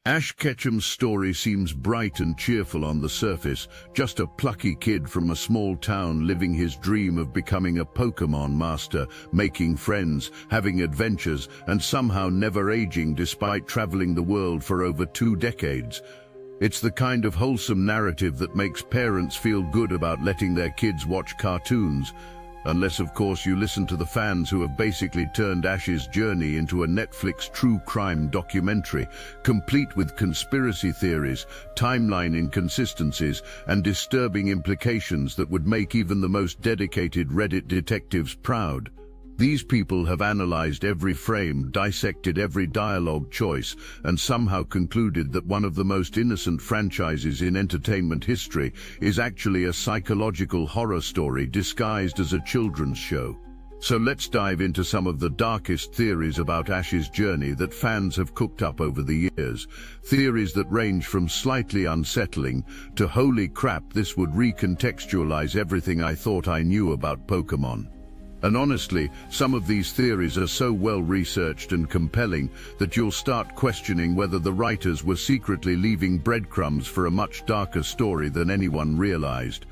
Ash Ketchum's story seems bright and cheerful on the surface, just a plucky kid from a small town living his dream of becoming a Pokemon master, making friends, having adventures, and somehow never aging despite traveling the world for over 2 decades. It's the kind of wholesome narrative that makes parents feel good about letting their kids watch cartoons. Unless, of course, you listen to the fans who have basically turned Ash's journey into a Netflix true crime documentary, complete with conspiracy theories, timeline inconsistencies, and disturbing implications that would make even the most dedicated Reddit detectives proud. These people have analyzed every frame, dissected every dialogue choice, and somehow concluded that one of the most innocent franchises in entertainment history is actually a psychological horror story disguised as a children's show. So let's dive into some of the darkest theories about Ash's journey that fans have cooked up over the years. Theories that range from slightly unsettling to holy crap, this would recontextualize everything I thought I knew about Pokemon. And honestly, some of these theories are so well researched and compelling that you'll start questioning whether the writers were secretly leaving breadcrumbs for a much darker story than anyone realized.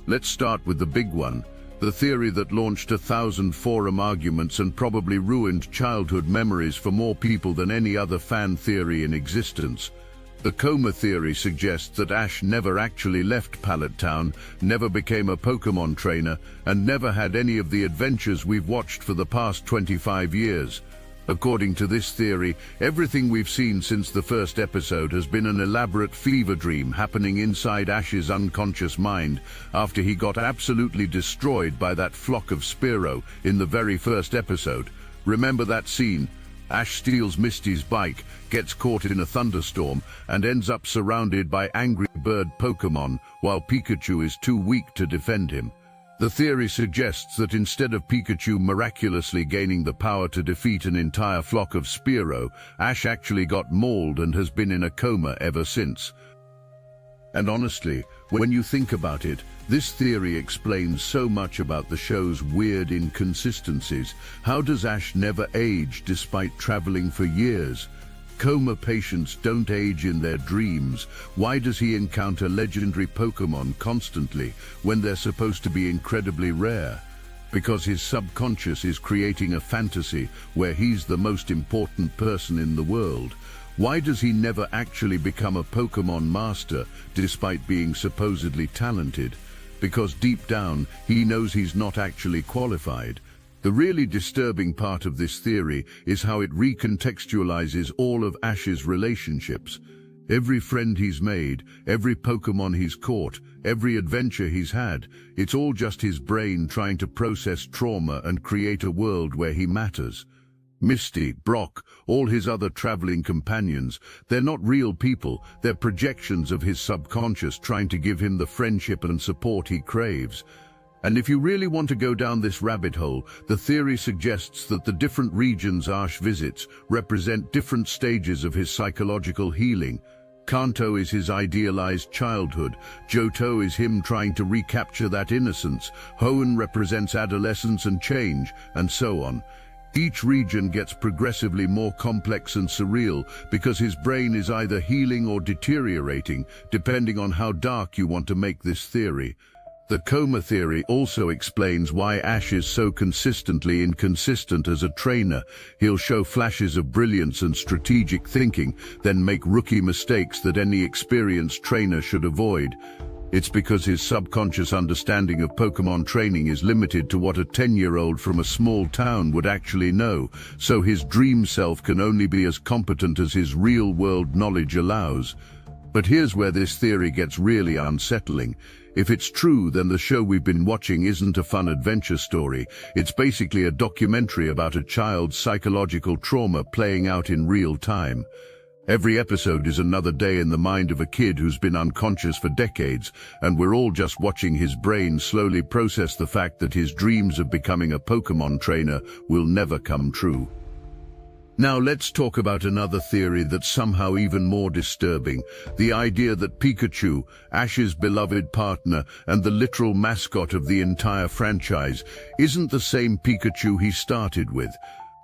Let's start with the big one, the theory that launched 1,000 forum arguments and probably ruined childhood memories for more people than any other fan theory in existence. The coma theory suggests that Ash never actually left Pallet Town, never became a Pokemon trainer, and never had any of the adventures we've watched for the past 25 years. According to this theory, everything we've seen since the first episode has been an elaborate fever dream happening inside Ash's unconscious mind after he got absolutely destroyed by that flock of Spearow in the very first episode. Remember that scene? Ash steals Misty's bike, gets caught in a thunderstorm, and ends up surrounded by angry bird Pokemon, while Pikachu is too weak to defend him. The theory suggests that instead of Pikachu miraculously gaining the power to defeat an entire flock of Spearow, Ash actually got mauled and has been in a coma ever since. And honestly, when you think about it, this theory explains so much about the show's weird inconsistencies. How does Ash never age despite traveling for years? Coma patients don't age in their dreams. Why does he encounter legendary Pokemon constantly when they're supposed to be incredibly rare? Because his subconscious is creating a fantasy where he's the most important person in the world. Why does he never actually become a Pokemon master despite being supposedly talented? Because deep down, he knows he's not actually qualified. The really disturbing part of this theory is how it recontextualizes all of Ash's relationships. Every friend he's made, every Pokemon he's caught, every adventure he's had, it's all just his brain trying to process trauma and create a world where he matters. Misty, Brock, all his other traveling companions, they're not real people, they're projections of his subconscious trying to give him the friendship and support he craves. And if you really want to go down this rabbit hole, the theory suggests that the different regions Ash visits represent different stages of his psychological healing. Kanto is his idealized childhood, Johto is him trying to recapture that innocence, Hoenn represents adolescence and change, and so on. Each region gets progressively more complex and surreal because his brain is either healing or deteriorating, depending on how dark you want to make this theory. The coma theory also explains why Ash is so consistently inconsistent as a trainer. He'll show flashes of brilliance and strategic thinking, then make rookie mistakes that any experienced trainer should avoid. It's because his subconscious understanding of Pokemon training is limited to what a 10-year-old from a small town would actually know, so his dream self can only be as competent as his real-world knowledge allows. But here's where this theory gets really unsettling. If it's true, then the show we've been watching isn't a fun adventure story. It's basically a documentary about a child's psychological trauma playing out in real time. Every episode is another day in the mind of a kid who's been unconscious for decades, and we're all just watching his brain slowly process the fact that his dreams of becoming a Pokemon trainer will never come true. Now let's talk about another theory that's somehow even more disturbing, the idea that Pikachu, Ash's beloved partner and the literal mascot of the entire franchise, isn't the same Pikachu he started with.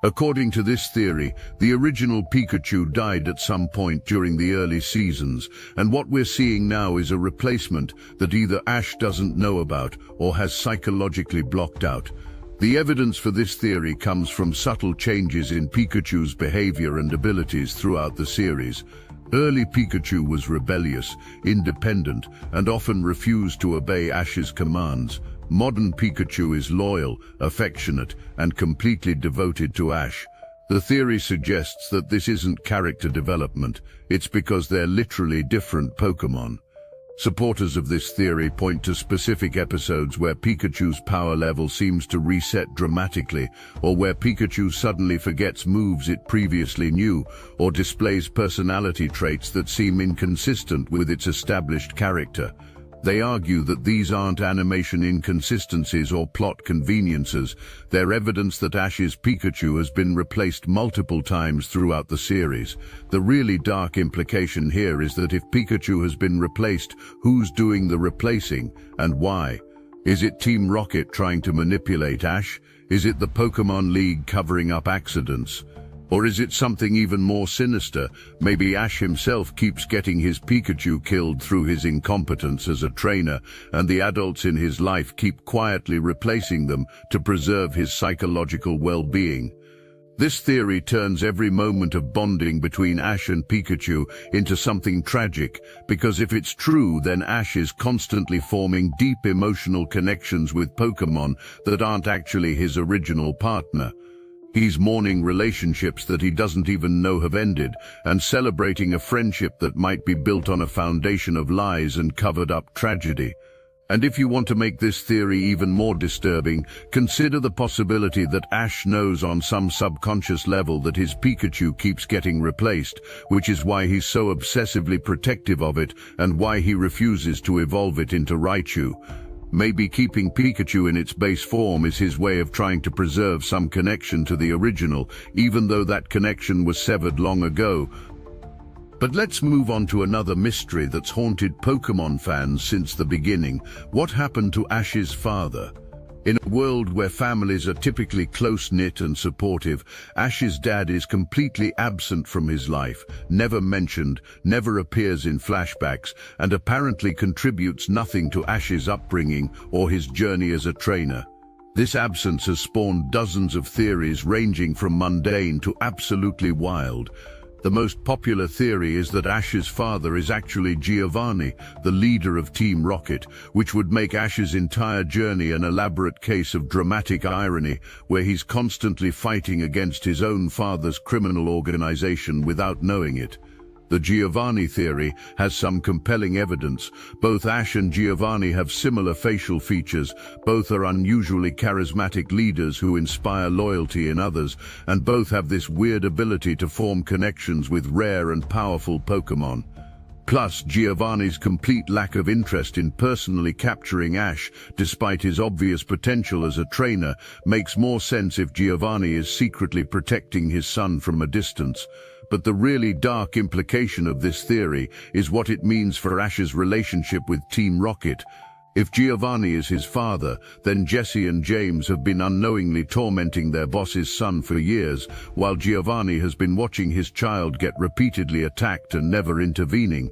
According to this theory, the original Pikachu died at some point during the early seasons, and what we're seeing now is a replacement that either Ash doesn't know about or has psychologically blocked out. The evidence for this theory comes from subtle changes in Pikachu's behavior and abilities throughout the series. Early Pikachu was rebellious, independent, and often refused to obey Ash's commands. Modern Pikachu is loyal, affectionate, and completely devoted to Ash. The theory suggests that this isn't character development, it's because they're literally different Pokémon. Supporters of this theory point to specific episodes where Pikachu's power level seems to reset dramatically, or where Pikachu suddenly forgets moves it previously knew, or displays personality traits that seem inconsistent with its established character. They argue that these aren't animation inconsistencies or plot conveniences, they're evidence that Ash's Pikachu has been replaced multiple times throughout the series. The really dark implication here is that if Pikachu has been replaced, who's doing the replacing, and why? Is it Team Rocket trying to manipulate Ash? Is it the Pokémon League covering up accidents? Or is it something even more sinister? Maybe Ash himself keeps getting his Pikachu killed through his incompetence as a trainer, and the adults in his life keep quietly replacing them to preserve his psychological well-being. This theory turns every moment of bonding between Ash and Pikachu into something tragic, because if it's true, then Ash is constantly forming deep emotional connections with Pokémon that aren't actually his original partner. He's mourning relationships that he doesn't even know have ended, and celebrating a friendship that might be built on a foundation of lies and covered-up tragedy. And if you want to make this theory even more disturbing, consider the possibility that Ash knows on some subconscious level that his Pikachu keeps getting replaced, which is why he's so obsessively protective of it and why he refuses to evolve it into Raichu. Maybe keeping Pikachu in its base form is his way of trying to preserve some connection to the original, even though that connection was severed long ago. But let's move on to another mystery that's haunted Pokémon fans since the beginning. What happened to Ash's father? In a world where families are typically close-knit and supportive, Ash's dad is completely absent from his life, never mentioned, never appears in flashbacks, and apparently contributes nothing to Ash's upbringing or his journey as a trainer. This absence has spawned dozens of theories ranging from mundane to absolutely wild. The most popular theory is that Ash's father is actually Giovanni, the leader of Team Rocket, which would make Ash's entire journey an elaborate case of dramatic irony, where he's constantly fighting against his own father's criminal organization without knowing it. The Giovanni theory has some compelling evidence. Both Ash and Giovanni have similar facial features, both are unusually charismatic leaders who inspire loyalty in others, and both have this weird ability to form connections with rare and powerful Pokémon. Plus, Giovanni's complete lack of interest in personally capturing Ash, despite his obvious potential as a trainer, makes more sense if Giovanni is secretly protecting his son from a distance. But the really dark implication of this theory is what it means for Ash's relationship with Team Rocket. If Giovanni is his father, then Jesse and James have been unknowingly tormenting their boss's son for years, while Giovanni has been watching his child get repeatedly attacked and never intervening.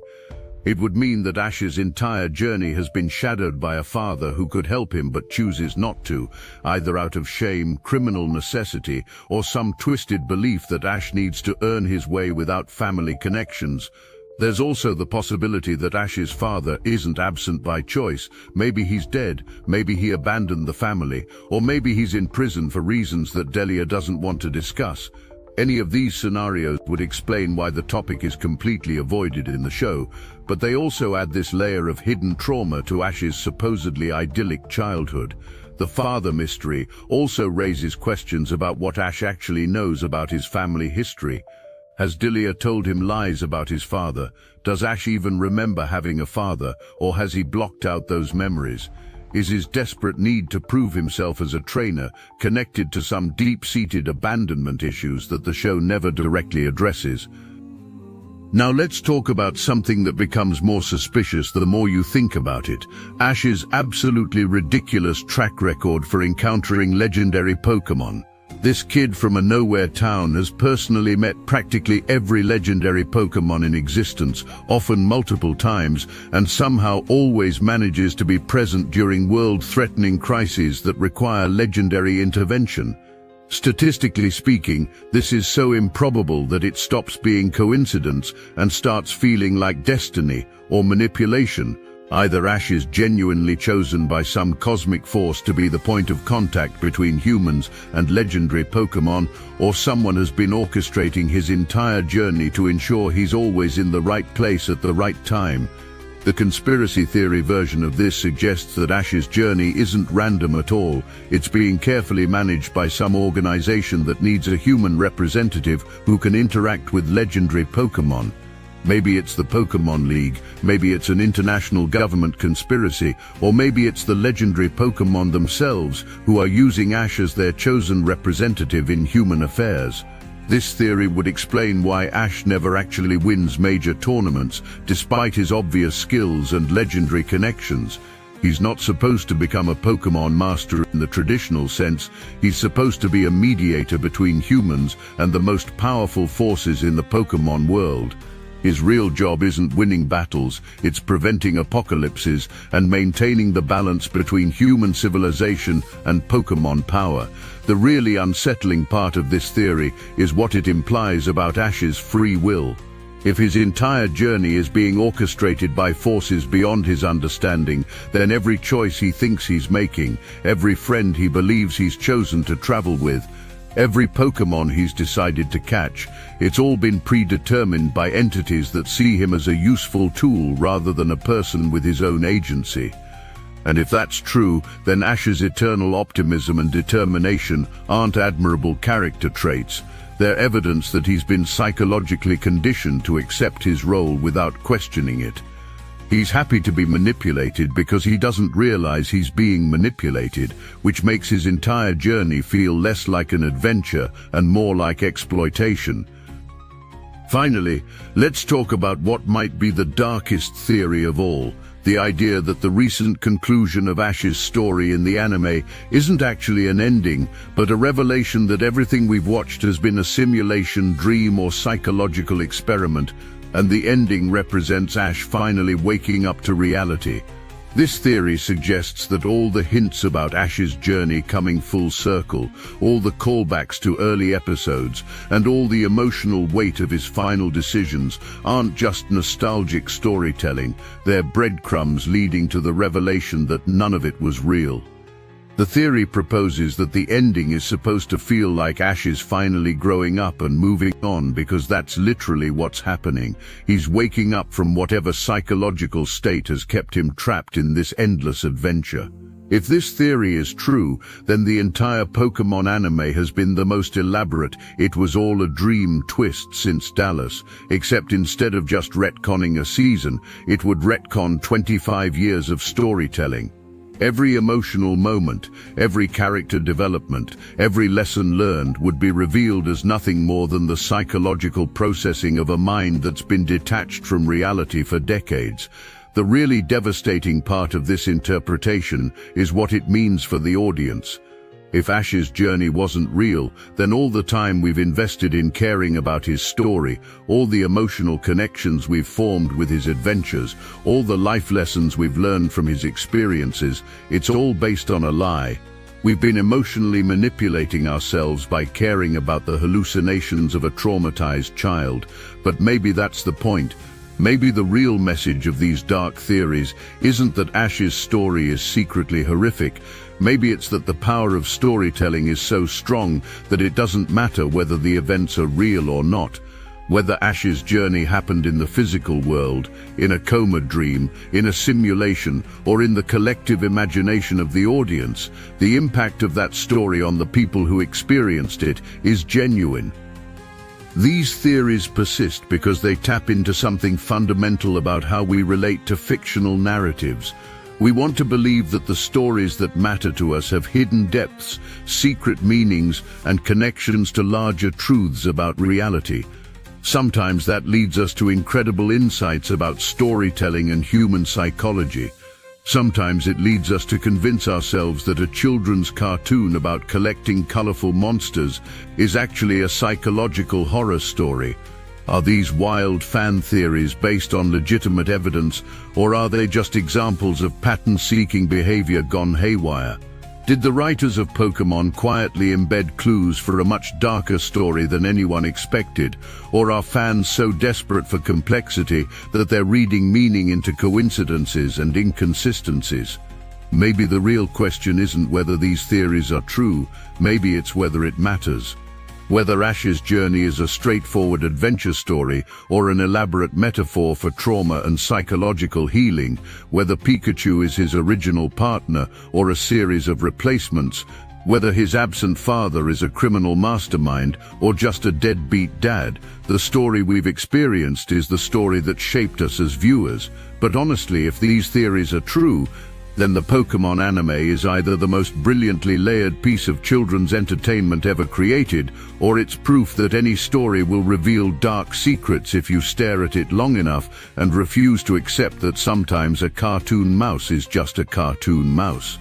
It would mean that Ash's entire journey has been shadowed by a father who could help him but chooses not to, either out of shame, criminal necessity, or some twisted belief that Ash needs to earn his way without family connections. There's also the possibility that Ash's father isn't absent by choice. Maybe he's dead, maybe he abandoned the family, or maybe he's in prison for reasons that Delia doesn't want to discuss. Any of these scenarios would explain why the topic is completely avoided in the show, but they also add this layer of hidden trauma to Ash's supposedly idyllic childhood. The father mystery also raises questions about what Ash actually knows about his family history. Has Delia told him lies about his father? Does Ash even remember having a father, or has he blocked out those memories? Is his desperate need to prove himself as a trainer connected to some deep-seated abandonment issues that the show never directly addresses? Now let's talk about something that becomes more suspicious the more you think about it. Ash's absolutely ridiculous track record for encountering legendary Pokémon. This kid from a nowhere town has personally met practically every legendary Pokémon in existence, often multiple times, and somehow always manages to be present during world-threatening crises that require legendary intervention. Statistically speaking, this is so improbable that it stops being coincidence and starts feeling like destiny or manipulation. Either Ash is genuinely chosen by some cosmic force to be the point of contact between humans and legendary Pokémon, or someone has been orchestrating his entire journey to ensure he's always in the right place at the right time. The conspiracy theory version of this suggests that Ash's journey isn't random at all. It's being carefully managed by some organization that needs a human representative who can interact with legendary Pokémon. Maybe it's the Pokémon League, maybe it's an international government conspiracy, or maybe it's the legendary Pokémon themselves who are using Ash as their chosen representative in human affairs. This theory would explain why Ash never actually wins major tournaments, despite his obvious skills and legendary connections. He's not supposed to become a Pokémon master in the traditional sense. He's supposed to be a mediator between humans and the most powerful forces in the Pokémon world. His real job isn't winning battles, it's preventing apocalypses and maintaining the balance between human civilization and Pokémon power. The really unsettling part of this theory is what it implies about Ash's free will. If his entire journey is being orchestrated by forces beyond his understanding, then every choice he thinks he's making, every friend he believes he's chosen to travel with, every Pokémon he's decided to catch, it's all been predetermined by entities that see him as a useful tool rather than a person with his own agency. And if that's true, then Ash's eternal optimism and determination aren't admirable character traits. They're evidence that he's been psychologically conditioned to accept his role without questioning it. He's happy to be manipulated because he doesn't realize he's being manipulated, which makes his entire journey feel less like an adventure and more like exploitation. Finally, let's talk about what might be the darkest theory of all, the idea that the recent conclusion of Ash's story in the anime isn't actually an ending, but a revelation that everything we've watched has been a simulation, dream, or psychological experiment, and the ending represents Ash finally waking up to reality. This theory suggests that all the hints about Ash's journey coming full circle, all the callbacks to early episodes, and all the emotional weight of his final decisions aren't just nostalgic storytelling, they're breadcrumbs leading to the revelation that none of it was real. The theory proposes that the ending is supposed to feel like Ash is finally growing up and moving on, because that's literally what's happening. He's waking up from whatever psychological state has kept him trapped in this endless adventure. If this theory is true, then the entire Pokémon anime has been the most elaborate "it was all a dream" twist since Dallas, except instead of just retconning a season, it would retcon 25 years of storytelling. Every emotional moment, every character development, every lesson learned would be revealed as nothing more than the psychological processing of a mind that's been detached from reality for decades. The really devastating part of this interpretation is what it means for the audience. If Ash's journey wasn't real, then all the time we've invested in caring about his story, all the emotional connections we've formed with his adventures, all the life lessons we've learned from his experiences, it's all based on a lie. We've been emotionally manipulating ourselves by caring about the hallucinations of a traumatized child. But maybe that's the point. Maybe the real message of these dark theories isn't that Ash's story is secretly horrific. Maybe it's that the power of storytelling is so strong that it doesn't matter whether the events are real or not. Whether Ash's journey happened in the physical world, in a coma dream, in a simulation, or in the collective imagination of the audience, the impact of that story on the people who experienced it is genuine. These theories persist because they tap into something fundamental about how we relate to fictional narratives. We want to believe that the stories that matter to us have hidden depths, secret meanings, and connections to larger truths about reality. Sometimes that leads us to incredible insights about storytelling and human psychology. Sometimes it leads us to convince ourselves that a children's cartoon about collecting colorful monsters is actually a psychological horror story. Are these wild fan theories based on legitimate evidence, or are they just examples of pattern-seeking behavior gone haywire? Did the writers of Pokémon quietly embed clues for a much darker story than anyone expected, or are fans so desperate for complexity that they're reading meaning into coincidences and inconsistencies? Maybe the real question isn't whether these theories are true, maybe it's whether it matters. Whether Ash's journey is a straightforward adventure story or an elaborate metaphor for trauma and psychological healing, whether Pikachu is his original partner or a series of replacements, whether his absent father is a criminal mastermind or just a deadbeat dad, the story we've experienced is the story that shaped us as viewers. But honestly, if these theories are true, then the Pokémon anime is either the most brilliantly layered piece of children's entertainment ever created, or it's proof that any story will reveal dark secrets if you stare at it long enough and refuse to accept that sometimes a cartoon mouse is just a cartoon mouse.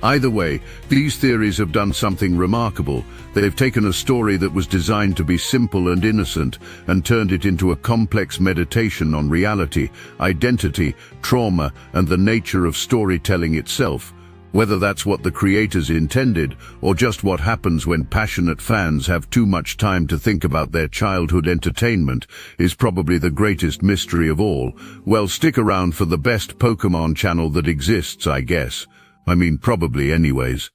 Either way, these theories have done something remarkable. They've taken a story that was designed to be simple and innocent and turned it into a complex meditation on reality, identity, trauma, and the nature of storytelling itself. Whether that's what the creators intended, or just what happens when passionate fans have too much time to think about their childhood entertainment, is probably the greatest mystery of all. Well, stick around for the best Pokémon channel that exists, I guess. I mean, probably anyways.